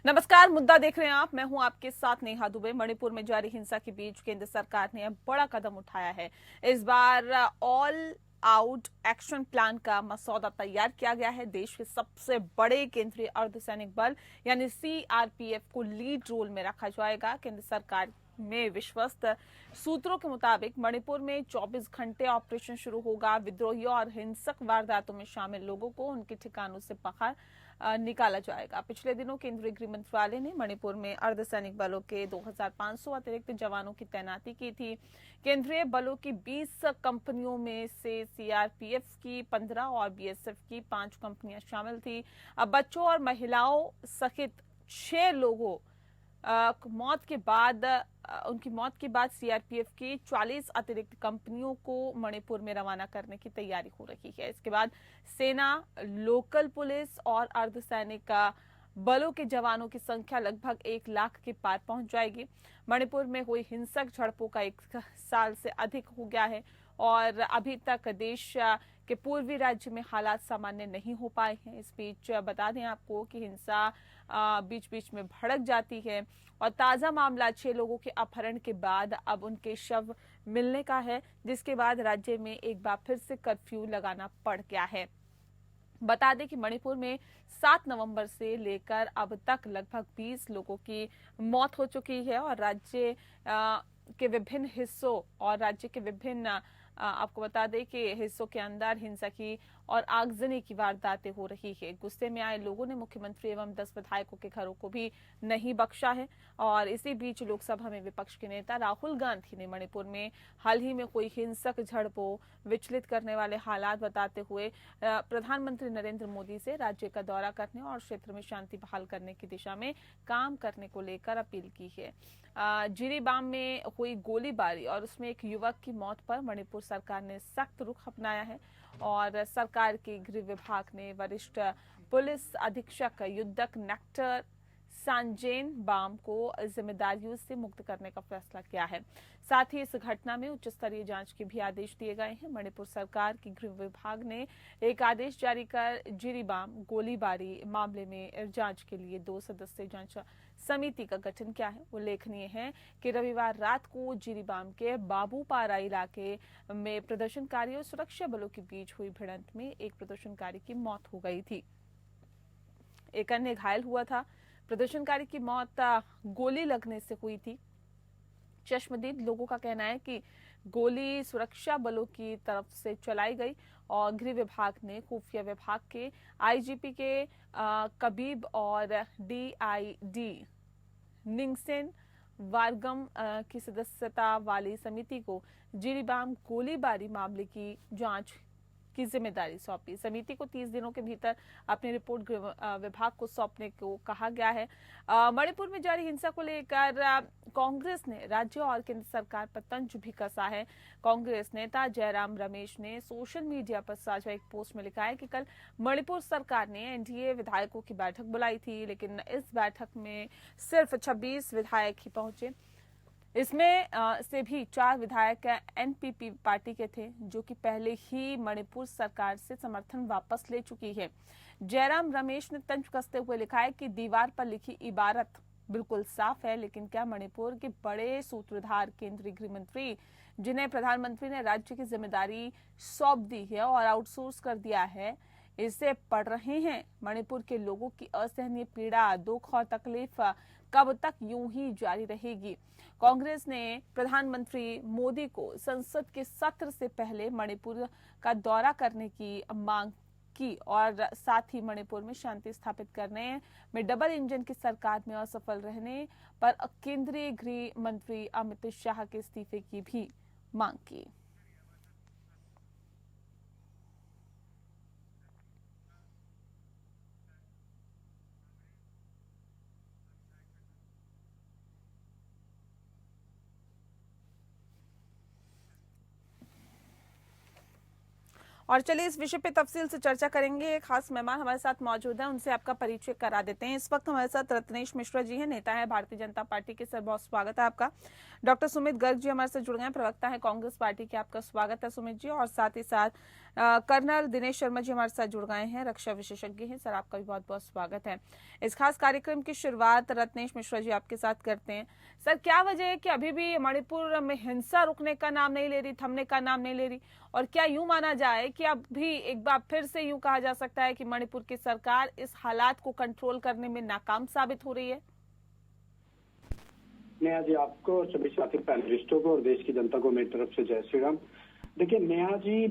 नमस्कार, मुद्दा देख रहे हैं आप। मैं हूं आपके साथ नेहा दुबे। मणिपुर में जारी हिंसा के बीच केंद्र सरकार ने अब बड़ा कदम उठाया है। इस बार ऑल आउट एक्शन प्लान का मसौदा तैयार किया गया है। देश के सबसे बड़े केंद्रीय अर्धसैनिक बल यानी सीआरपीएफ को लीड रोल में रखा जाएगा। केंद्र सरकार में विश्वस्त सूत्रों के मुताबिक मणिपुर में 24 घंटे ऑपरेशन शुरू होगा। विद्रोहियों और हिंसक वारदातों में शामिल लोगों को उनके ठिकानों से बाहर निकाला जाएगा। पिछले दिनों केंद्रीय गृह मंत्रालय ने मणिपुर में अर्धसैनिक बलों के 2500 अतिरिक्त जवानों की तैनाती की थी। केंद्रीय बलों की 20 कंपनियों में से सीआरपीएफ की 15 और बीएसएफ की 5 कंपनियां शामिल थी। अब बच्चों और महिलाओं सहित 6 लोगों उनकी मौत के बाद सीआरपीएफ की 40 अतिरिक्त कंपनियों को मणिपुर में रवाना करने की तैयारी हो रही है। इसके बाद सेना, लोकल पुलिस और अर्धसैनिक बलों के जवानों की संख्या लगभग 1 लाख के पार पहुंच जाएगी। मणिपुर में हुई हिंसक झड़पों का 1 साल से अधिक हो गया है और अभी तक देश के पूर्वी राज्य में हालात सामान्य नहीं हो पाए हैं। इस बीच बता दें आपको कि हिंसा बीच बीच में भड़क जाती है और ताजा मामला 6 लोगों के अपहरण के बाद अब उनके शव मिलने का है, जिसके बाद राज्य में एक बार फिर से कर्फ्यू लगाना पड़ गया है। बता दें कि मणिपुर में 7 नवंबर से लेकर अब तक लगभग 20 लोगों की मौत हो चुकी है और राज्य के विभिन्न हिस्सों और राज्य के विभिन्न आपको बता दें कि हिस्सों के अंदर हिंसा की और आगजनी की वारदातें हो रही है। गुस्से में आए लोगों ने मुख्यमंत्री एवं 10 विधायकों के घरों को भी नहीं बख्शा है। और इसी बीच लोकसभा में विपक्ष के नेता राहुल गांधी ने मणिपुर में हाल ही में हुई हिंसक झड़पों, विचलित करने वाले हालात बताते हुए प्रधानमंत्री नरेंद्र मोदी से राज्य का दौरा करने और क्षेत्र में शांति बहाल करने की दिशा में काम करने को लेकर अपील की है। जिरीबाम में हुई गोलीबारी और उसमें एक युवक की मौत पर मणिपुर सरकार ने सख्त रुख अपनाया है और सरकार के गृह विभाग ने वरिष्ठ पुलिस अधीक्षक युद्धक नेक्टर सांजेन बाम को जिम्मेदारियों से मुक्त करने का फैसला किया है। साथ ही इस घटना में उच्च स्तरीय जांच के भी आदेश दिए गए हैं। मणिपुर सरकार के गृह विभाग ने एक आदेश जारी कर जिरीबाम गोलीबारी मामले में जांच के लिए 2 सदस्यीय जांच समिति का गठन किया है। उल्लेखनीय है कि रविवार रात को जिरीबाम के बाबूपारा इलाके में प्रदर्शनकारी और सुरक्षा बलों के बीच हुई भिड़ंत में एक प्रदर्शनकारी की मौत हो गई थी, एक अन्य घायल हुआ था। प्रदर्शनकारी की मौत गोली लगने से हुई थी। चश्मदीद लोगों का कहना है कि गोली सुरक्षा बलों की तरफ से चलाई गई और गृह विभाग ने खुफिया विभाग के आईजीपी के कबीब और डीआईडी निंगसेन वारगम की सदस्यता वाली समिति को जिरीबाम गोलीबारी मामले की जांच की जिम्मेदारी सौंपी। समिति को 30 दिनों के भीतर अपनी रिपोर्ट विभाग को सौंपने को कहा गया है। मणिपुर में जारी हिंसा को लेकर कांग्रेस ने राज्य और केंद्र सरकार पर तंज भी कसा है। कांग्रेस नेता जयराम रमेश ने सोशल मीडिया पर साझा एक पोस्ट में लिखा है कि कल मणिपुर सरकार ने एनडीए विधायकों की बैठक बुलाई थी, लेकिन इस बैठक में सिर्फ 26 विधायक ही पहुंचे। इसमें से भी 4 विधायक एनपीपी पार्टी के थे, जो कि पहले ही मणिपुर सरकार से समर्थन वापस ले चुकी है। जयराम रमेश ने तंज कसते हुए लिखा है कि दीवार पर लिखी इबारत बिल्कुल साफ है, लेकिन क्या मणिपुर के बड़े सूत्रधार केंद्रीय गृह मंत्री, जिन्हें प्रधानमंत्री ने राज्य की जिम्मेदारी सौंप दी है और आउटसोर्स कर दिया है, इसे पढ़ रहे हैं? मणिपुर के लोगों की असहनीय पीड़ा, दुख और तकलीफ कब तक यूं ही जारी रहेगी? कांग्रेस ने प्रधानमंत्री मोदी को संसद के सत्र से पहले मणिपुर का दौरा करने की मांग की और साथ ही मणिपुर में शांति स्थापित करने में डबल इंजन की सरकार में असफल रहने पर केंद्रीय गृह मंत्री अमित शाह के इस्तीफे की भी मांग की। और चलिए इस विषय पे तफसील से चर्चा करेंगे। एक खास मेहमान हमारे साथ मौजूद है, उनसे आपका परिचय करा देते हैं। इस वक्त हमारे साथ रत्नेश मिश्रा जी हैं, नेता है भारतीय जनता पार्टी के। सर बहुत स्वागत है आपका। डॉक्टर सुमित गर्ग जी हमारे साथ जुड़ गए हैं, प्रवक्ता है कांग्रेस पार्टी के। आपका स्वागत है सुमित जी। और साथ ही साथ कर्नल दिनेश शर्मा जी हमारे साथ जुड़ गए हैं, रक्षा विशेषज्ञ हैं। सर आपका भी बहुत बहुत स्वागत है। इस खास कार्यक्रम की शुरुआत रत्नेश मिश्रा जी आपके साथ करते हैं। सर क्या वजह है कि अभी भी मणिपुर में हिंसा रुकने का नाम नहीं ले रही, थमने का नाम नहीं ले रही? और क्या यूं माना जाए कि अब भी एक बार फिर से यूं कहा जा सकता है कि मणिपुर की सरकार इस हालात को कंट्रोल करने में नाकाम साबित हो रही है? नेहा जी, आपको और सभी साथी पैनलिस्टों को और देश की जनता को मेरी तरफ से जय श्री राम। देखिए नेहा जी,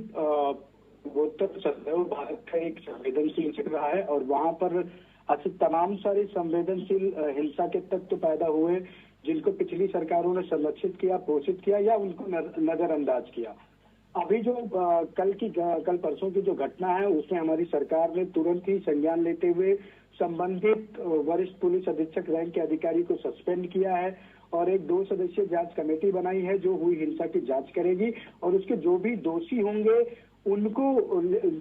पूर्वोत्तर सदैव भारत का एक संवेदनशील क्षेत्र रहा है और वहां पर ऐसे तमाम सारे संवेदनशील हिंसा के तत्व पैदा हुए जिनको पिछली सरकारों ने संरक्षित किया, पोषित किया या उनको नजरअंदाज किया। अभी जो कल परसों की जो घटना है उसमें हमारी सरकार ने तुरंत ही संज्ञान लेते हुए संबंधित वरिष्ठ पुलिस अधीक्षक रैंक के अधिकारी को सस्पेंड किया है और एक 2 सदस्यीय जांच कमेटी बनाई है जो हुई हिंसा की जांच करेगी और उसके जो भी दोषी होंगे उनको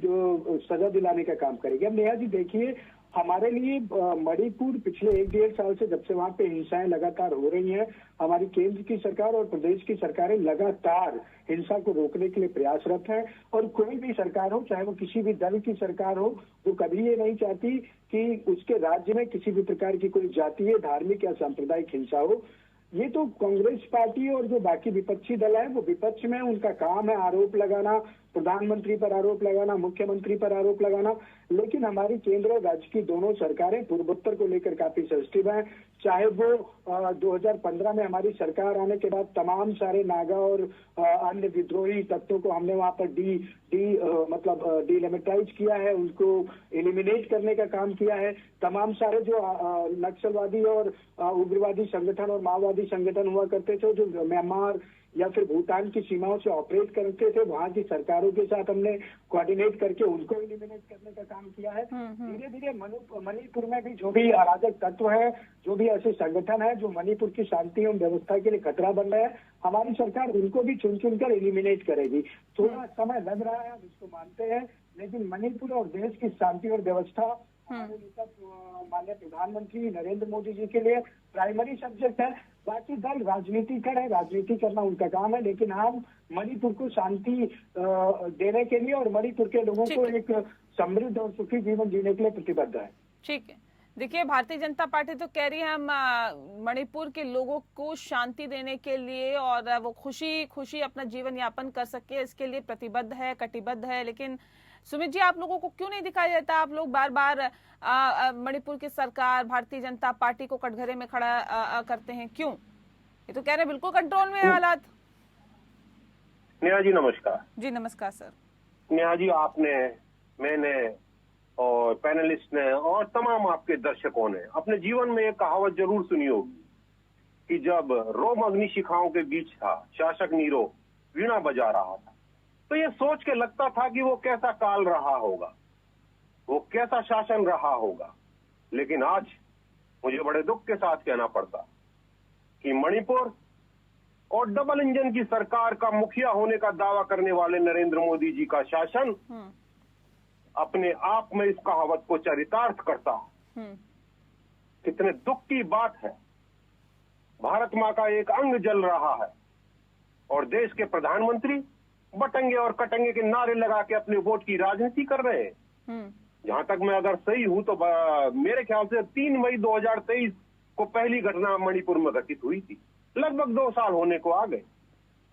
जो सजा दिलाने का काम करेगी। अब नेहा जी देखिए, हमारे लिए मणिपुर पिछले 1-1.5 साल से जब से वहां पे हिंसाएं लगातार हो रही हैं, हमारी केंद्र की सरकार और प्रदेश की सरकारें लगातार हिंसा को रोकने के लिए प्रयासरत है। और कोई भी सरकार हो, चाहे वो किसी भी दल की सरकार हो, वो कभी ये नहीं चाहती कि उसके राज्य में किसी भी प्रकार की कोई जातीय, धार्मिक या सांप्रदायिक हिंसा हो। ये तो कांग्रेस पार्टी और जो बाकी विपक्षी दल है वो विपक्ष में उनका काम है आरोप लगाना, प्रधानमंत्री पर आरोप लगाना, मुख्यमंत्री पर आरोप लगाना। लेकिन हमारी केंद्र और राज्य की दोनों सरकारें पूर्वोत्तर को लेकर काफी सेंसिटिव हैं। चाहे वो 2015 में हमारी सरकार आने के बाद तमाम सारे नागा और अन्य विद्रोही तत्वों को हमने वहां पर डिलिमिटाइज किया है, उनको एलिमिनेट करने का काम किया है। तमाम सारे जो नक्सलवादी और उग्रवादी संगठन और माओवादी संगठन हुआ करते थे जो म्यांमार या फिर भूटान की सीमाओं से ऑपरेट करते थे, वहां की सरकारों के साथ हमने कोऑर्डिनेट करके उनको एलिमिनेट करने का काम किया है। धीरे धीरे मणिपुर में भी जो भी अराजक तत्व है, जो भी ऐसे संगठन है जो मणिपुर की शांति एवं व्यवस्था के लिए खतरा बन रहे हैं, हमारी सरकार उनको भी चुन चुनकर एलिमिनेट करेगी। थोड़ा समय लग रहा है, हम इसको मानते हैं, लेकिन मणिपुर और देश की शांति और व्यवस्था हमारे नेता माननीय प्रधानमंत्री नरेंद्र मोदी जी के लिए प्राइमरी सब्जेक्ट है। बाकी दल राजनीति करे, राजनीति करना उनका काम है, लेकिन हम मणिपुर को शांति देने के लिए और मणिपुर के लोगों को एक समृद्ध और सुखी जीवन जीने के लिए प्रतिबद्ध है। ठीक है, देखिए भारतीय जनता पार्टी तो कह रही है हम मणिपुर के लोगों को शांति देने के लिए और वो खुशी खुशी अपना जीवन यापन कर सके, इसके लिए प्रतिबद्ध है, कटिबद्ध है। लेकिन सुमित जी, आप लोगों को क्यों नहीं दिखाई देता? आप लोग बार बार मणिपुर की सरकार, भारतीय जनता पार्टी को कटघरे में खड़ा करते हैं, क्यों? ये तो कह रहे हैं बिल्कुल कंट्रोल में है हालात। नेहा जी नमस्कार। जी नमस्कार सर। नेहा जी, आपने, मैंने और पैनलिस्ट ने और तमाम आपके दर्शकों ने अपने जीवन में एक कहावत जरूर सुनी होगी कि जब रोम अग्निशिखाओं के बीच था, शासक नीरो वीणा बजा रहा था, तो ये सोच के लगता था कि वो कैसा काल रहा होगा, वो कैसा शासन रहा होगा। लेकिन आज मुझे बड़े दुख के साथ कहना पड़ता कि मणिपुर और डबल इंजन की सरकार का मुखिया होने का दावा करने वाले नरेंद्र मोदी जी का शासन अपने आप में इस कहावत को चरितार्थ करता है। कितने दुख की बात है, भारत मां का एक अंग जल रहा है और देश के प्रधानमंत्री बटंगे और कटंगे के नारे लगा के अपने वोट की राजनीति कर रहे हैं। जहां तक मैं अगर सही हूं तो मेरे ख्याल से 3 मई 2023 को पहली घटना मणिपुर में घटित हुई थी। लगभग 2 साल होने को आ गए।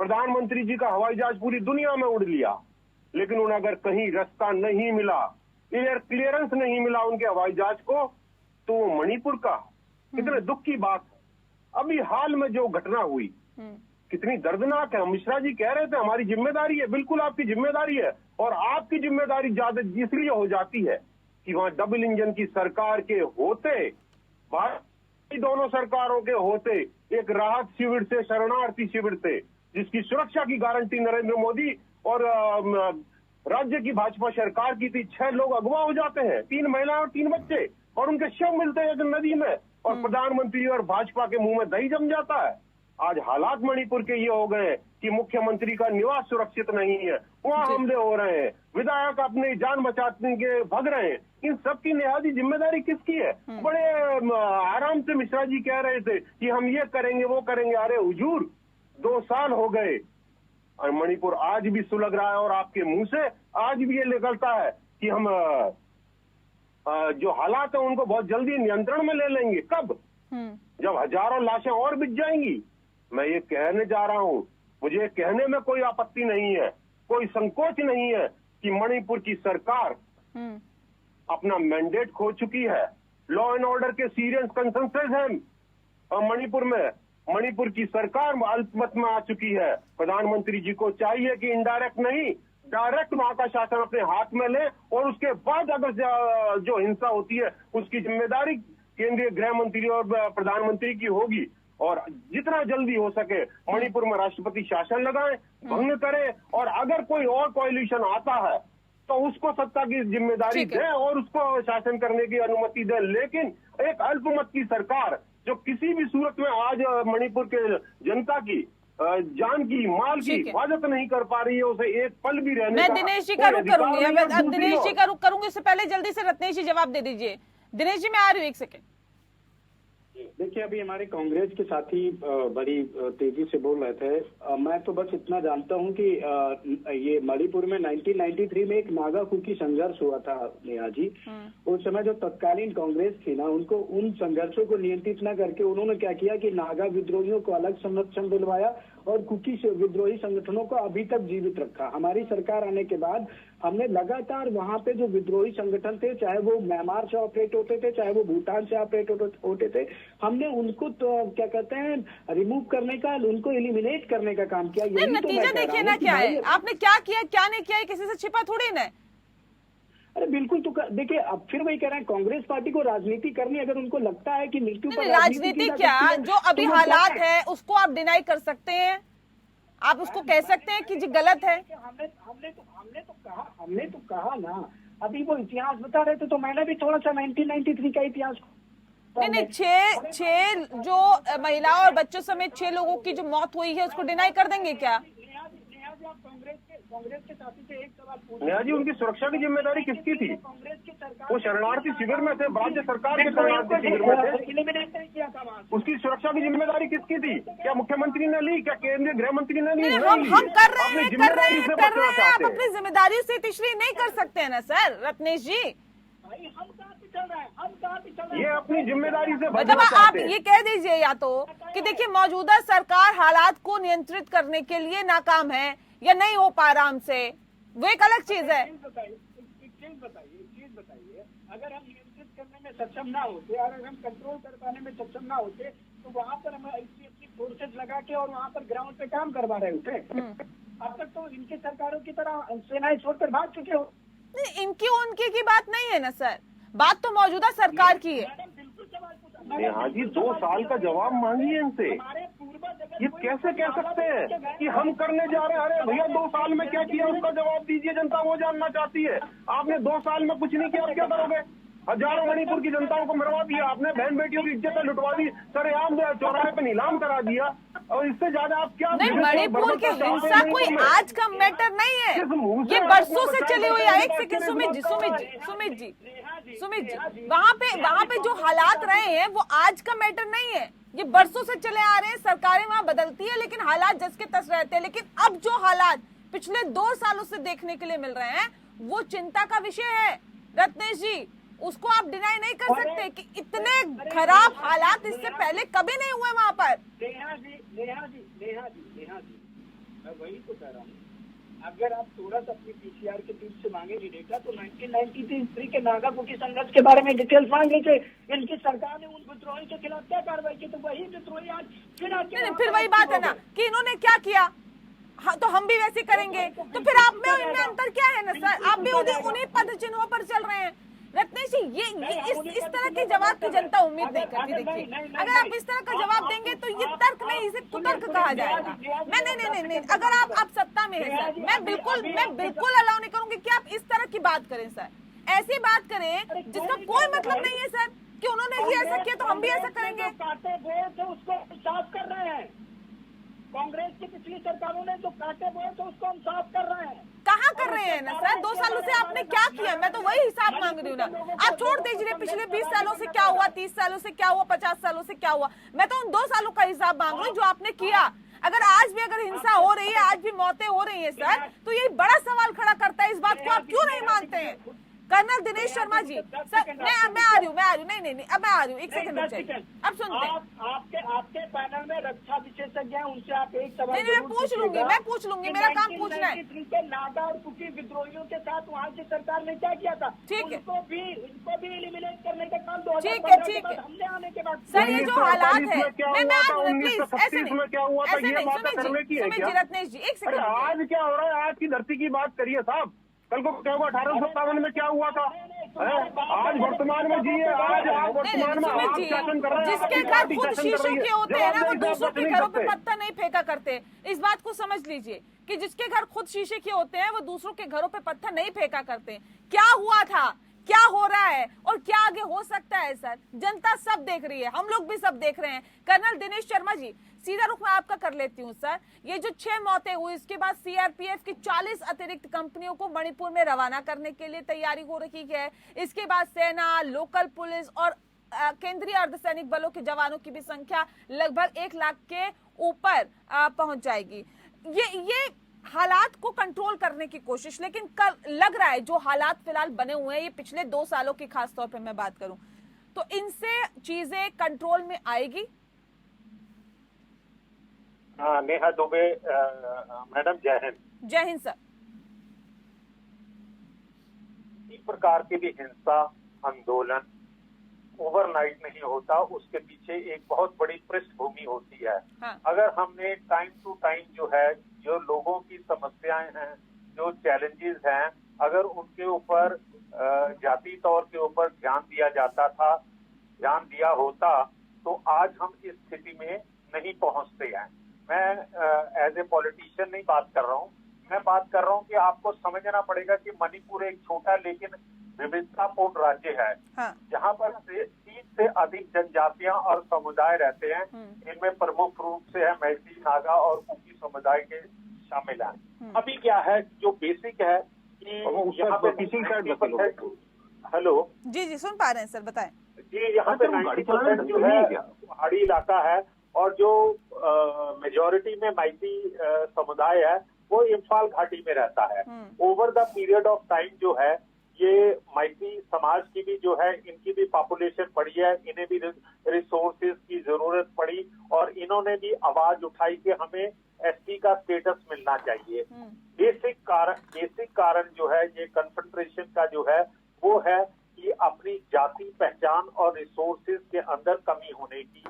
प्रधानमंत्री जी का हवाई जहाज पूरी दुनिया में उड़ लिया, लेकिन उन्हें अगर कहीं रास्ता नहीं मिला, एयर क्लियरेंस नहीं मिला उनके हवाई जहाज को, तो वो मणिपुर का कितने दुख की बात है। अभी हाल में जो घटना हुई कितनी दर्दनाक है। मिश्रा जी कह रहे थे हमारी जिम्मेदारी है, बिल्कुल आपकी जिम्मेदारी है, और आपकी जिम्मेदारी ज्यादा इसलिए हो जाती है कि वहां डबल इंजन की सरकार के होते, दोनों सरकारों के होते, एक राहत शिविर से, शरणार्थी शिविर से, जिसकी सुरक्षा की गारंटी नरेंद्र मोदी और राज्य की भाजपा सरकार की थी, 6 लोग अगवा हो जाते हैं, 3 महिलाएं और 3 बच्चे, और उनके शव मिलते हैं नदी में, और प्रधानमंत्री और भाजपा के मुंह में दही जम जाता है। आज हालात मणिपुर के ये हो गए कि मुख्यमंत्री का निवास सुरक्षित नहीं है, वहाँ हमले हो रहे हैं, विधायक अपनी जान बचाने के भाग रहे हैं। इन सब की निहादी जिम्मेदारी किसकी है? बड़े आराम से मिश्रा जी कह रहे थे कि हम ये करेंगे वो करेंगे। अरे हुजूर, 2 साल हो गए और मणिपुर आज भी सुलग रहा है और आपके मुंह से आज भी ये निकलता है कि हम जो हालात है उनको बहुत जल्दी नियंत्रण में ले लेंगे। कब? जब हजारों लाशें और बिछ जाएंगी। मैं ये कहने जा रहा हूं, मुझे कहने में कोई आपत्ति नहीं है, कोई संकोच नहीं है कि मणिपुर की सरकार अपना मैंडेट खो चुकी है। लॉ एंड ऑर्डर के सीरियस कंसर्न्स हैं मणिपुर में। मणिपुर की सरकार अल्पमत में आ चुकी है। प्रधानमंत्री जी को चाहिए कि इनडायरेक्ट नहीं, डायरेक्ट वहां का शासन अपने हाथ में ले और उसके बाद अगर जो हिंसा होती है उसकी जिम्मेदारी केंद्रीय गृह मंत्री और प्रधानमंत्री की होगी। और जितना जल्दी हो सके मणिपुर में राष्ट्रपति शासन लगाए, भंग करे, और अगर कोई और कोएलिशन आता है तो उसको सत्ता की जिम्मेदारी दे और उसको शासन करने की अनुमति दे। लेकिन एक अल्पमत की सरकार जो किसी भी सूरत में आज मणिपुर के जनता की जान की, माल की हिफाजत नहीं कर पा रही है, उसे एक पल भी रहने मैं दिनेश जी का रुख करूंगी। अब दिनेश जी का रुख करूंगी, उससे पहले जल्दी से रत्नेश जी जवाब दे दीजिए। दिनेश जी, मैं आ रही हूँ, 1 सेकेंड। देखिए, अभी हमारे कांग्रेस के साथी बड़ी तेजी से बोल रहे थे। मैं तो बस इतना जानता हूं कि ये मणिपुर में 1993 में एक नागा कुकी संघर्ष हुआ था नेहा जी। उस समय जो तत्कालीन कांग्रेस थी ना, उनको उन संघर्षों को नियंत्रित न करके उन्होंने क्या किया कि नागा विद्रोहियों को अलग संरक्षण दिलवाया और कुकी से विद्रोही संगठनों को अभी तक जीवित रखा। हमारी सरकार आने के बाद हमने लगातार वहां पे जो विद्रोही संगठन थे, चाहे वो म्यांमार से ऑपरेट होते थे, चाहे वो भूटान से ऑपरेट होते थे, हमने उनको तो क्या कहते हैं रिमूव करने का, उनको एलिमिनेट करने का काम किया। यही नतीजा तो देखिए ना क्या है, आपने क्या किया क्या नहीं किया, किसी से छिपा थोड़ी ना। अरे बिल्कुल, तो देखिए अब फिर वही कह रहे हैं, कांग्रेस पार्टी को राजनीति करनी, अगर उनको लगता है कि मृत्यु पर राजनीति क्या, जो अभी हालात है उसको आप डिनाई कर सकते हैं, आप उसको कह सकते हैं कि जी गलत है। हमने तो कहा ना, अभी वो इतिहास बता रहे थे तो मैंने भी थोड़ा सा 1993 का इतिहास। नहीं, 6 जो महिलाओं और बच्चों समेत 6 लोगों की जो मौत हुई है उसको डिनाई कर देंगे क्या? कांग्रेस के साथी से एक सवाल पूछा। नेहा जी, उनकी सुरक्षा की जिम्मेदारी किसकी थी? वो शरणार्थी शिविर में थे, राज्य सरकार के शरणार्थी शिविर में थे, उसकी सुरक्षा की जिम्मेदारी किसकी थी? क्या मुख्यमंत्री ने ली? क्या केंद्रीय गृह मंत्री ने ली? हम कर रहे हैं, आप अपनी जिम्मेदारियों से तिश्री नहीं कर सकते हैं ना सर रत्नेश जी। ये अपनी जिम्मेदारी से मतलब आप ये कह दीजिए या तो कि देखिए मौजूदा सरकार हालात को नियंत्रित करने के लिए नाकाम है या नहीं हो पा रहा हमसे, वो एक अलग चीज है। एक चीज बताइए, अगर हम नियंत्रित करने में सक्षम ना होते, अगर हम कंट्रोल कर पाने में सक्षम ना होते तो वहाँ पर हम ऐसी फोर्सेज लगा के और वहाँ पर ग्राउंड पे काम करवा रहे होते। अब तक तो इनकी सरकारों की तरह सेनाएं छोड़कर भाग चुके हो। नहीं, इनकी उनकी की बात नहीं है ना सर, बात तो मौजूदा सरकार की है। हाँ जी, 2 साल का जवाब मांगिए इनसे। ये कैसे कह सकते हैं कि हम करने जा रहे हैं? अरे भैया, 2 साल में क्या किया उसका जवाब दीजिए, जनता वो जानना चाहती है। आपने 2 साल में कुछ नहीं किया, आप क्या करोगे? हजारों मणिपुर की जनताओं को मरवा दिया आपने, बहन बेटियों की इज्जत लुटवा दी, सरेआम चौराहे पे नीलाम करा दिया, और इससे ज्यादा आप क्या? नहीं, मणिपुर की हिंसा कोई आज का मैटर नहीं है, ये बरसों से चली हुई है। एक सेकंड सुमित जी, वहाँ पे जो हालात रहे हैं वो आज का मैटर नहीं है, ये बरसों से चले आ रहे हैं। सरकारें वहाँ बदलती है लेकिन हालात जस के तस रहते हैं। लेकिन अब जो हालात पिछले 2 सालों से देखने के लिए मिल रहे हैं वो चिंता का विषय है रत्नेश जी, उसको आप डिनाई नहीं कर सकते कि इतने खराब हालात इससे पहले कभी नहीं हुए वहाँ पर। नेहा जी, मैं वही तो कह रहा हूँ, अगर आप थोड़ा सा अपनी पीसीआर के टीम से मांगेंगे डेटा तो 1993 के नागा कुकी संघर्ष के बारे में डिटेल्स मांग लीजिए। इनकी सरकार ने उन विद्रोही के खिलाफ क्या कार्रवाई की, तो वही विद्रोही आज फिर वही बात है ना कि इन्होंने क्या किया, हाँ, तो हम भी वैसे करेंगे। तो फिर आप में इनमें अंतर क्या है ना सर, आप भी उन्हीं पद चिन्हों पर चल रहे हैं। रत्नेश जी, ये इस तरह के जवाब की जनता उम्मीद नहीं करती। देखिए, अगर आप इस तरह का जवाब देंगे तो ये तर्क नहीं, इसे कुतर्क कहा जाएगा। नहीं, अगर आप सत्ता में हैं सर, मैं बिल्कुल अलाउ नहीं करूंगी कि आप इस तरह की बात करें सर, ऐसी बात करें जिसका कोई मतलब नहीं है सर कि उन्होंने ये ऐसा किया तो हम भी ऐसा करेंगे। उसको साफ कर रहे हैं, कांग्रेस की पिछली सरकारों ने जो काटे बोए तो उसको हम साफ कर रहे हैं। कहाँ कर रहे हैं ना सर? 2 सालों से आपने क्या किया? मैं तो वही हिसाब मांग रही हूँ ना। आप छोड़ दीजिए पिछले 20 सालों से क्या हुआ, 30 सालों से क्या हुआ, 50 सालों से क्या हुआ। मैं तो उन 2 सालों का हिसाब मांग रही हूँ जो आपने किया। अगर आज भी अगर हिंसा हो रही है, आज भी मौतें हो रही है सर, तो ये बड़ा सवाल खड़ा करता है। इस बात को आप क्यों नहीं मानते हैं? कर्नल दिनेश शर्मा जी, सर मैं आ रही हूँ, नहीं, अब मैं आ रही हूँ, 1 सेकंड रुक जाइए। अब सुनते हैं। आपके पैनल में रक्षा विशेषज्ञ हैं, उनसे आप एक सवाल नहीं, मैं पूछ लूंगी, मेरा काम पूछना है। के नागा और कुकी विद्रोहियों के साथ वहाँ की सरकार ने क्या किया था, ठीक है, उनको भी एलिमिनेट करने का काम 2015 के बाद हमने आने के बाद। सर ये जो हालात है, मैं आ रही हूँ, प्लीज ऐसे में क्या हुआ था, ये बात करने की है क्या? रत्नेश जी 1 सेकंड। आज क्या हो रहा है? आज की धरती की बात करिए साहब। कल को क्या हुआ? 1857 में क्या हुआ था? आज वर्तमान में जिए। आज आप वर्तमान में आप शासन कर रहे हैं। जिसके घर खुद शीशों के होते हैं ना, वो दूसरों के घरों पे पत्थर नहीं फेंका करते। इस बात को समझ लीजिए कि जिसके घर खुद शीशे के होते हैं वो दूसरों के घरों पे पत्थर नहीं फेंका करते। क्या हुआ था, क्या हो रहा है और क्या आगे हो सकता है सर, जनता सब देख रही है, हम लोग भी सब देख रहे हैं। कर्नल दिनेश शर्मा जी, सीधा रुख मैं आपका कर लेती हूँ सर। ये जो 6 मौतें हुई, इसके बाद सीआरपीएफ की 40 अतिरिक्त कंपनियों को मणिपुर में रवाना करने के लिए तैयारी हो रही है। इसके बाद सेना, लोकल पुलिस और केंद्रीय अर्धसैनिक बलों के जवानों की भी संख्या लगभग 1 लाख के ऊपर पहुंच जाएगी। ये हालात को कंट्रोल करने की कोशिश, लेकिन लग रहा है जो हालात फिलहाल बने हुए हैं, ये पिछले 2 सालों की खास तौर पे मैं बात करूं, तो इनसे चीजें कंट्रोल में आएगी। नेहा दुबे मैडम, जय हिंद। जय हिंद सर। इस प्रकार की भी हिंसा आंदोलन ओवरनाइट नहीं होता, उसके पीछे एक बहुत बड़ी पृष्ठभूमि होती है। हाँ। अगर हमने टाइम टू टाइम जो है, जो लोगों की समस्याएं हैं, जो चैलेंजेस हैं, अगर उनके ऊपर जाति तौर के ऊपर ध्यान दिया होता, तो आज हम इस स्थिति में नहीं पहुंचते हैं। मैं एज ए पॉलिटिशियन नहीं बात कर रहा हूँ, मैं बात कर रहा हूँ कि आपको समझना पड़ेगा कि मणिपुर एक छोटा लेकिन विविधतापूर्ण राज्य है। हाँ। जहाँ पर 30 से अधिक जनजातियां और समुदाय रहते हैं। इनमें प्रमुख रूप से है मैती, नागा और कुकी समुदाय के शामिल हैं। अभी क्या है जो बेसिक है कि यहाँ पे हेलो जी सुन पा रहे हैं सर, बताएं जी। यहाँ पे 90% जो है पहाड़ी इलाका है और जो मेजॉरिटी में मैती समुदाय है वो इम्फाल घाटी में रहता है। Over the period of time जो है ये मैती समाज की भी जो है, इनकी भी पॉपुलेशन बढ़ी है, इन्हें भी रिसोर्सेज की जरूरत पड़ी और इन्होंने भी आवाज उठाई कि हमें एसटी का स्टेटस मिलना चाहिए। बेसिक कारण जो है ये कन्फेडरेशन का जो है वो है कि अपनी जाति पहचान और रिसोर्सेज के अंदर कमी होने की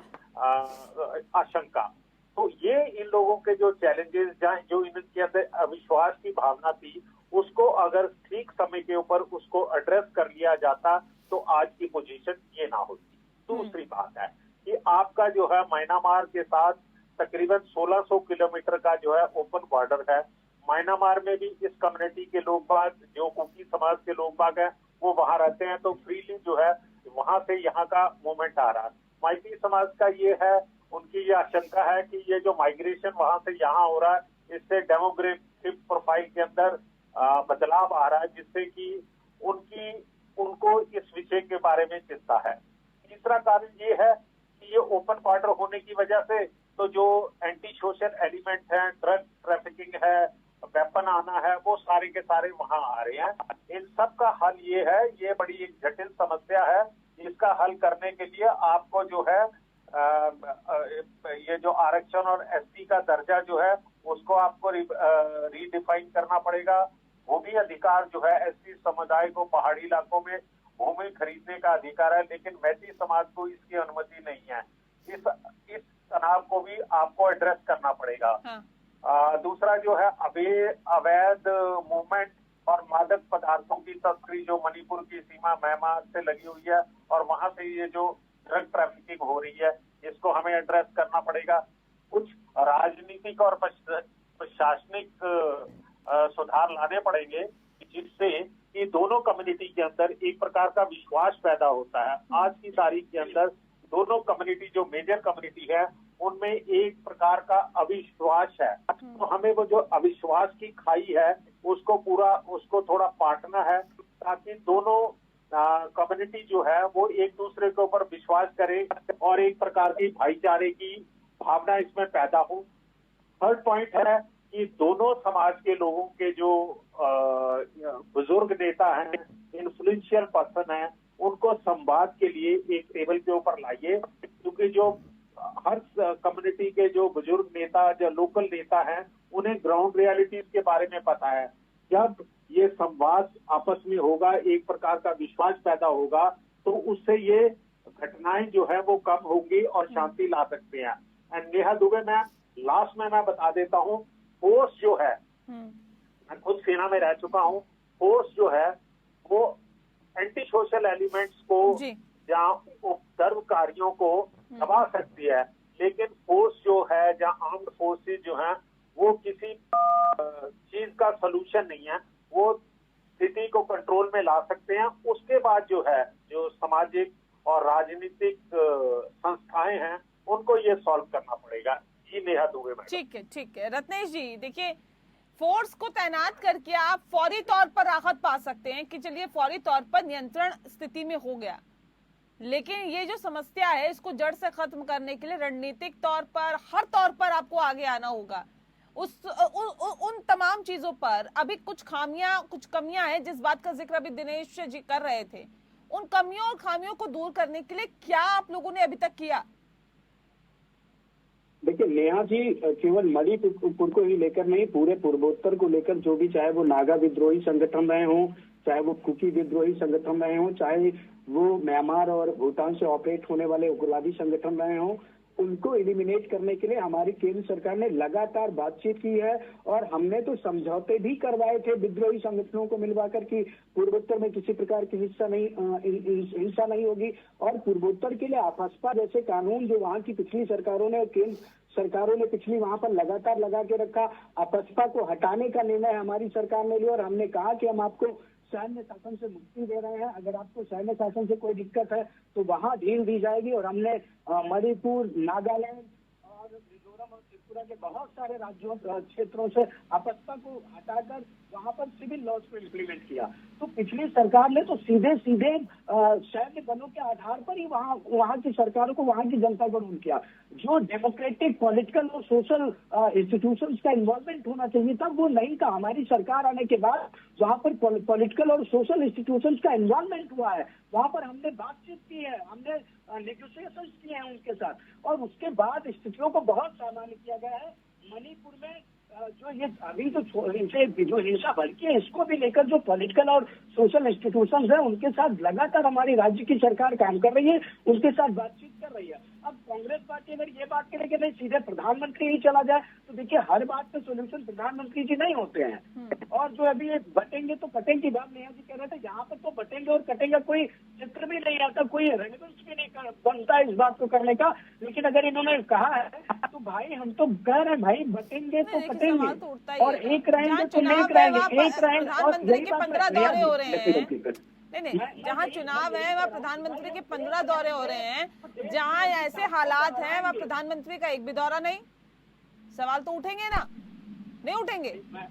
आशंका। तो ये इन लोगों के जो चैलेंजेस जो इनके अंदर अविश्वास की भावना थी, उसको अगर ठीक समय के ऊपर उसको एड्रेस कर लिया जाता तो आज की पोजीशन ये ना होती। दूसरी बात है कि आपका जो है म्यांमार के साथ तकरीबन 1600 किलोमीटर का जो है ओपन बॉर्डर है। म्यांमार में भी इस कम्युनिटी के लोग बाग, जो कुकी समाज के लोग बाग हैं, वो वहां रहते हैं, तो फ्रीली जो है वहां से यहाँ का मूवमेंट आ रहा है। मैती समाज का ये है, उनकी ये आशंका है कि ये जो माइग्रेशन वहां से यहाँ हो रहा है, इससे डेमोग्राफिक प्रोफाइल के अंदर बदलाव आ रहा है, जिससे कि उनको इस विषय के बारे में चिंता है। तीसरा कारण ये है कि ये ओपन बॉर्डर होने की वजह से तो जो एंटी सोशल एलिमेंट है, ड्रग ट्रैफिकिंग है, वेपन आना है, वो सारे के सारे वहां आ रहे हैं। इन सब का हल ये है, ये बड़ी एक जटिल समस्या है, इसका हल करने के लिए आपको जो है ये जो आरक्षण और एसटी का दर्जा जो है उसको आपको रीडिफाइन करना पड़ेगा। भूमि अधिकार जो है, एसटी समुदाय को पहाड़ी इलाकों में भूमि खरीदने का अधिकार है, लेकिन मैती समाज को इसकी अनुमति नहीं है। इस तनाव को भी आपको एड्रेस करना पड़ेगा। हाँ। दूसरा जो है अवैध मूवमेंट और मादक पदार्थों की तस्करी जो मणिपुर की सीमा म्यांमार से लगी हुई है और वहां से ये जो ड्रग ट्रैफिकिंग हो रही है, इसको हमें एड्रेस करना पड़ेगा। कुछ राजनीतिक और प्रशासनिक सुधार लाने पड़ेंगे जिससे कि दोनों कम्युनिटी के अंदर एक प्रकार का विश्वास पैदा होता है। आज की तारीख के अंदर दोनों कम्युनिटी, जो मेजर कम्युनिटी है, उनमें एक प्रकार का अविश्वास है। तो हमें वो जो अविश्वास की खाई है उसको थोड़ा पाटना है, ताकि दोनों कम्युनिटी जो है वो एक दूसरे के ऊपर विश्वास करे और एक प्रकार की भाईचारे की भावना इसमें पैदा हो। थर्ड पॉइंट है कि दोनों समाज के लोगों के जो बुजुर्ग नेता हैं, इन्फ्लुएंशियल पर्सन हैं, उनको संवाद के लिए एक टेबल के ऊपर लाइए, क्योंकि जो हर कम्युनिटी के जो बुजुर्ग नेता, जो लोकल नेता हैं, उन्हें ग्राउंड रियलिटीज के बारे में पता है। जब ये संवाद आपस में होगा, एक प्रकार का विश्वास पैदा होगा, तो उससे ये घटनाएं जो है वो कम होंगी और शांति ला सकते हैं। एंड नेहा दुबे, मैं लास्ट में मैं बता देता हूँ, फोर्स जो है, मैं खुद सेना में रह चुका हूँ, फोर्स जो है वो एंटी सोशल एलिमेंट्स को जहाँ उपद्रवकारियों को दबा सकती है, लेकिन फोर्स जो है, जहाँ आर्म्ड फोर्सेस जो हैं, वो किसी चीज का सलूशन नहीं है, वो स्थिति को कंट्रोल में ला सकते हैं। उसके बाद जो है, जो सामाजिक और राजनीतिक संस्थाएं हैं, उनको ये सॉल्व करना पड़ेगा। जी नेहा दुबे मैडम। ठीक है रत्नेश जी, देखिए फोर्स को तैनात करके आप फौरी तौर पर राहत पा सकते हैं कि चलिए फौरी तौर पर नियंत्रण स्थिति में हो गया, लेकिन ये जो समस्या है इसको जड़ से खत्म करने के लिए रणनीतिक तौर पर, हर तौर पर आपको आगे आना होगा। उन तमाम चीजों पर अभी कुछ कमियां हैं, जिस बात का जिक्र अभी दिनेश जी कर रहे थे, उन कमियों और खामियों को दूर करने के लिए क्या आप लोगों ने अभी तक किया? देखिए नेहा जी, केवल मणिपुर को ही लेकर नहीं, पूरे पूर्वोत्तर को लेकर जो भी, चाहे वो नागा विद्रोही संगठन रहे हों, चाहे वो कुकी विद्रोही संगठन रहे हों, चाहे वो म्यांमार और भूटान से ऑपरेट होने वाले उग्रवादी संगठन रहे हों, उनको एलिमिनेट करने के लिए हमारी केंद्र सरकार ने लगातार बातचीत की है। और हमने तो समझौते भी करवाए थे विद्रोही संगठनों को मिलवाकर कि पूर्वोत्तर में किसी प्रकार की हिंसा नहीं होगी। और पूर्वोत्तर के लिए आपसपा जैसे कानून जो वहाँ की पिछली सरकारों ने और केंद्र सरकारों ने पिछली वहां पर लगातार लगा के रखा, आपसपा को हटाने का निर्णय हमारी सरकार ने लिया। और हमने कहा कि हम आपको सैन्य शासन से मुक्ति दे रहे हैं, अगर आपको सैन्य शासन से कोई दिक्कत है तो वहां ढील दी जाएगी। और हमने मणिपुर, नागालैंड और मिजोरम और त्रिपुरा के बहुत सारे राज्यों क्षेत्रों से आपसपा को हटाकर वहां पर सिविल लॉज को इम्प्लीमेंट किया। तो पिछली सरकार ने तो सीधे सैन्य बलों के आधार पर ही वहां की सरकारों को, वहां की जनता को रूल किया। जो डेमोक्रेटिक, पॉलिटिकल और सोशल इंस्टीट्यूशंस का इन्वॉल्वमेंट होना चाहिए था, वो नहीं था। हमारी सरकार आने के बाद वहां पर पॉलिटिकल और सोशल इंस्टीट्यूशंस का इन्वॉल्वमेंट हुआ है, वहां पर हमने बातचीत की है, हमने नेगोशिएशंस किए हैं उनके साथ, और उसके बाद स्थितियों को बहुत सामान्य किया गया है। मणिपुर में जो ये अभी जो हिंसा भड़की है, इसको भी लेकर जो पॉलिटिकल और सोशल इंस्टीट्यूशंस है, उनके साथ लगातार हमारी राज्य की सरकार काम कर रही है, उनके साथ बातचीत कर रही है। अब कांग्रेस पार्टी अगर ये बात करे कि नहीं सीधे प्रधानमंत्री ही चला जाए, तो देखिए हर बात पे सोल्यूशन प्रधानमंत्री जी नहीं होते हैं। और जो अभी ये बटेंगे तो कटेंगे की बात नेहा जी कह रहे थे, यहाँ पर तो बटेंगे और कटेंगे कोई चित्र भी नहीं आता, कोई रेलेवेंस भी नहीं बनता है इस बात को करने का। लेकिन अगर इन्होंने कहा है तो भाई हम तो कह रहे हैं भाई बटेंगे तो कटेंगे, और एक रहेंगे तो एक रहेंगे, एक रहेंगे। प्रधानमंत्री के 15 दौरे हो रहे हैं, नहीं, जहाँ चुनाव है वहाँ प्रधानमंत्री के 15 दौरे हो रहे हैं, जहाँ ऐसे हालात हैं वहाँ प्रधानमंत्री का एक भी दौरा नहीं। सवाल तो उठेंगे ना, नहीं उठेंगे? मैं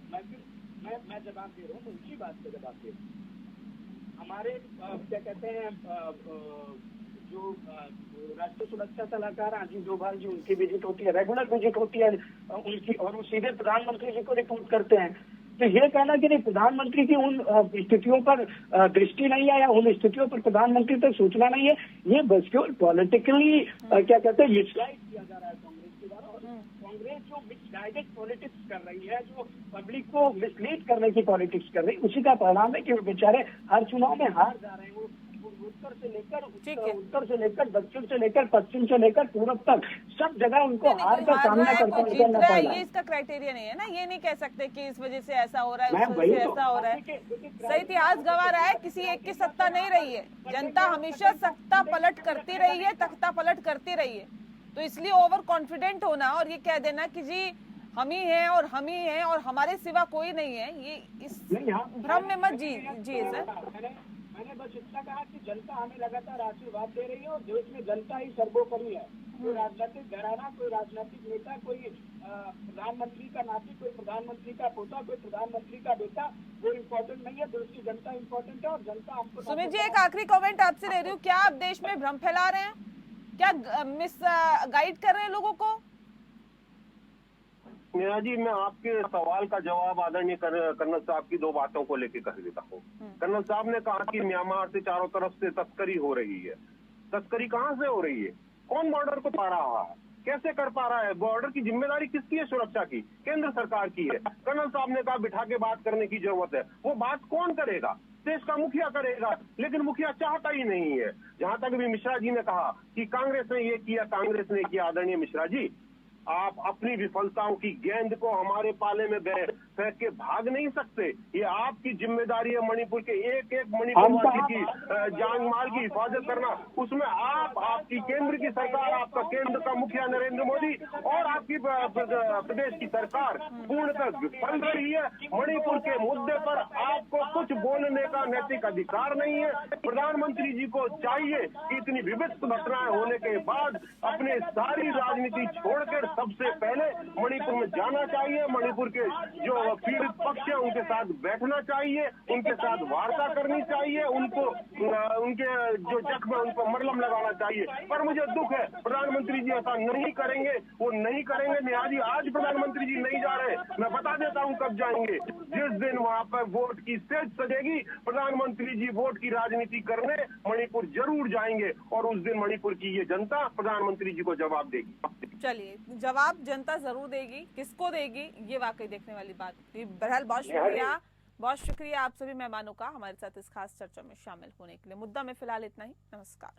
जवाब दे रहा हूँ, उसी बात पे जवाब दे रहा हूँ। हमारे क्या कहते हैं, जो राष्ट्रीय सुरक्षा सलाहकार अजीत डोभाल जी, उनकी विजिट होती है, रेगुलर विजिट होती है उनकी, और वो सीधे प्रधानमंत्री जी को रिपोर्ट करते हैं। तो ये कहना कि नहीं प्रधानमंत्री की उन स्थितियों पर दृष्टि नहीं है या उन स्थितियों पर प्रधानमंत्री तक सूचना नहीं है, ये बस केवल पॉलिटिकली क्या कहते हैं मिसगाइड किया जा रहा है कांग्रेस के द्वारा। और कांग्रेस जो मिसगाइडेड पॉलिटिक्स कर रही है, जो पब्लिक को मिसलीड करने की पॉलिटिक्स कर रही है, उसी का परिणाम है कि वो बेचारे हर चुनाव में हार जा रहे हैं। वो उत्तर से लेकर दक्षिण से लेकर पश्चिम से लेकर पूर्व तक सब जगह उनको हार का सामना करना पड़ रहा है। ये इसका क्राइटेरिया नहीं है ना, ये नहीं कह सकते कि इस वजह से ऐसा हो रहा है, उस वजह से ऐसा हो रहा है। सही इतिहास गवाह रहा है, किसी एक की सत्ता नहीं रही है, जनता हमेशा सत्ता पलट करती रही है, तख्ता पलट करती रही है। तो इसलिए ओवर कॉन्फिडेंट होना और ये कह देना कि जी हम ही हैं और हम ही हैं और हमारे सिवा कोई नहीं है, ये इस भ्रम में मत जी सर। मैंने बस इतना कहा कि जनता हमें लगातार आशीर्वाद दे रही है और देश में जनता ही सर्वोपरि है। कोई राजनीतिक घराना, कोई राजनीतिक नेता, कोई प्रधानमंत्री का नाती, कोई प्रधानमंत्री का पोता, कोई प्रधानमंत्री का बेटा, वो इम्पोर्टेंट नहीं है। देश की जनता इम्पोर्टेंट है और जनता हमको। सुमित जी, एक आखिरी कमेंट आपसे ले रही हूँ, क्या आप देश में भ्रम फैला रहे हैं? क्या मिस गाइड कर रहे हैं लोगों को? नेहा जी, मैं आपके सवाल का जवाब आदरणीय कर्नल साहब की 2 बातों को लेकर कर देता हूँ। कर्नल साहब ने कहा कि म्यांमार से चारों तरफ से तस्करी हो रही है। तस्करी कहाँ से हो रही है? कौन बॉर्डर को पा रहा है? कैसे कर पा रहा है? बॉर्डर की जिम्मेदारी किसकी है? सुरक्षा की केंद्र सरकार की है। कर्नल साहब ने कहा बिठा के बात करने की जरूरत है। वो बात कौन करेगा? देश का मुखिया करेगा, लेकिन मुखिया चाहता ही नहीं है। जहां तक भी मिश्रा जी ने कहा कि कांग्रेस ने ये किया, कांग्रेस ने किया, आदरणीय मिश्रा जी, आप अपनी विफलताओं की गेंद को हमारे पाले में फेंक के भाग नहीं सकते। ये आपकी जिम्मेदारी है मणिपुर के एक एक मणिपुरवासी की जान माल की हिफाजत करना। उसमें आपकी केंद्र की सरकार, आपका केंद्र का मुखिया नरेंद्र मोदी और आपकी प्रदेश की सरकार पूर्णतः विफल रही है। मणिपुर के मुद्दे पर आपको कुछ बोलने का नैतिक अधिकार नहीं है। प्रधानमंत्री जी को चाहिए कि इतनी विभिन्न घटनाएं होने के बाद अपने सारी राजनीति छोड़कर सबसे पहले मणिपुर में जाना चाहिए। मणिपुर के जो पीड़ित पक्ष है उनके साथ बैठना चाहिए, उनके साथ वार्ता करनी चाहिए, उनको उनके जो जख्म है उन पर मरहम लगाना चाहिए। पर मुझे दुख है, प्रधानमंत्री जी ऐसा नहीं करेंगे। वो नहीं करेंगे। नेहा जी, आज प्रधानमंत्री जी नहीं जा रहे, मैं बता देता हूँ कब जाएंगे। जिस दिन वहाँ पर वोट की सेज सजेगी, प्रधानमंत्री जी वोट की राजनीति करने मणिपुर जरूर जाएंगे और उस दिन मणिपुर की ये जनता प्रधानमंत्री जी को जवाब देगी। चलिए, जवाब जनता जरूर देगी, किसको देगी ये वाकई देखने वाली बात। बहरहाल बहुत शुक्रिया आप सभी मेहमानों का हमारे साथ इस खास चर्चा में शामिल होने के लिए। मुद्दा में फिलहाल इतना ही। नमस्कार।